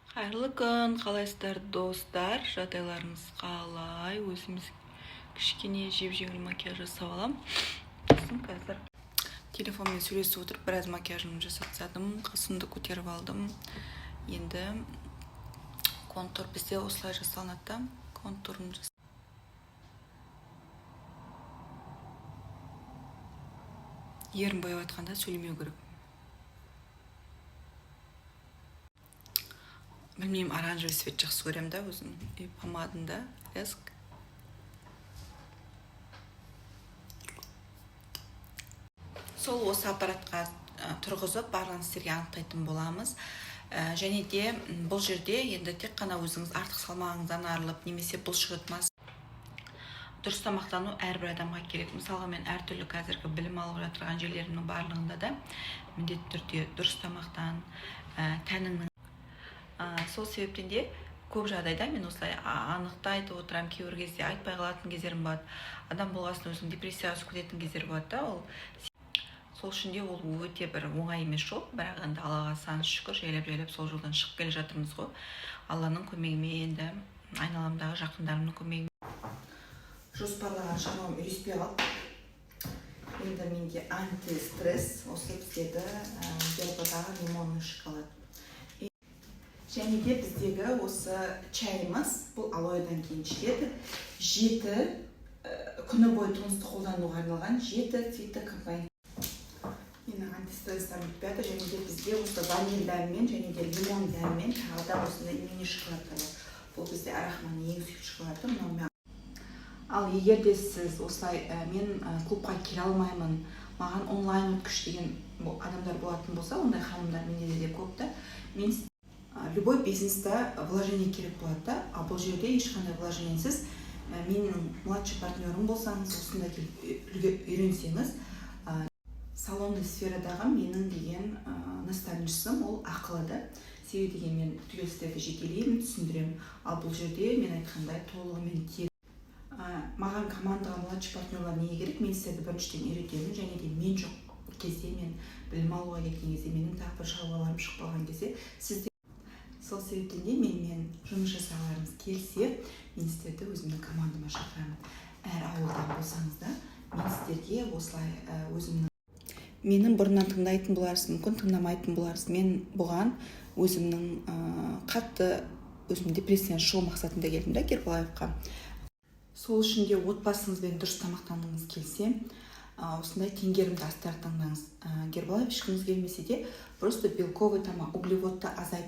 Қайырлы күн, қалайсыздар достар? Жағдайларыңыз қалай? Өзіміз кішкене жеп-жеңіл макияж жасап алам. Қазір телефонмен сөйлесіп отырып біраз макияжымды жасап тастадым, қасымды көтеріп алдым. Енді контур бізде осылай жасалынады да, контурын ерін бояп жатқанда сөйлемеу керек. Білмеймін, оранжевый свет жақсы көремін да өзім. Помадында леск. Сол осы аппаратқа тұрғызып барлығын сіздерге анықтайтын боламыз. Және де бұл жерде енді тек қана өзіңіз артық салмағыңыздан арылып, немесе бұлшық дұрыс тамақтану әрбір адамға керек. Мысалға мен әртүрлі қазіргі білім алып жатырған жерлерімнің барлығында да міндетті түрде дұрыс тамақтан, тәніңнің. Сол себептен де көп жағдайда мен осылай анықта айтып отырамын, кейбір кезде айтпай қалатын кездерім болады. Адам болғасын өзінің депрессияға түсіп кететін кездер болады да, сол үшін де ол өте бір оңай емес жол, бірақ енді Аллаға сансыз шүкір, жайлап сол жолдан шығып келе жатырмыз ғой. Алланың көмегімен, енді айналамдағы жақындарымның көмегімен. Жоспарлаған шамам үйреспей қалды. Енді менде антистресс, осы біздегі Белпадағы лимонный шоколад. Және де біздегі осы чайымыз, бұл алоэдан кейін ішеді. 7 күні бойы тынықты қолдануға арналған 7 фитокомпонент. Менің антистрессім бітпеді, және де бізде осы ваниль дәмімен және де лимон дәмімен тағы да осындай мини шоколадтар бар. Бұл бізде Арахманның ең сүйікті шоколады. Ал егер де сіз осылай мен клубқа келе алмаймын, маған онлайн өткіш деген адамдар болатын болса, ондай ханымдар менде де көп та, мен любой бизнеста вложение керек болады да, а бұл жерде ешқандай вложениесіз менің младший партнерім болсаңыз, осында келіп үйренсеңіз, салонный сферадағы менің деген наставничеством ол ақылы да. Себебі деген мен түгелсіздерді жекелеймін, түсіндіремін. Ал бұл жерде мен айтқандай толығымен маған командаға младший партнерлар не керек? Мен сіздерді біріншіден үйретемін, және де мен жоқ кезде, мен білім алуға кеткен кезде, менің тағы бір шаруаларым шықпаған кезде, сіздер сол себептен де мен жұмыс жасағыларыңыз келсе, мен сіздерді өзімнің командама шақырамын. Әр ауылдан болсаңыз да, мен сіздерге осылай менің бұрыннан тыңдайтын боларсыз, мүмкін тыңдамайтын боларсыз. Мен бұған өзімнің қатты депрессиядан шығу мақсатында келдім да Гербалаевқа. Сол үшін де отбасыңызбен дұрыс тамақтанғыңыз келсе, осындай теңгерімді астар таңдаңыз. Гербалаев ішкіңіз келмесе де, просто белковый тамақ, углеводты азайтып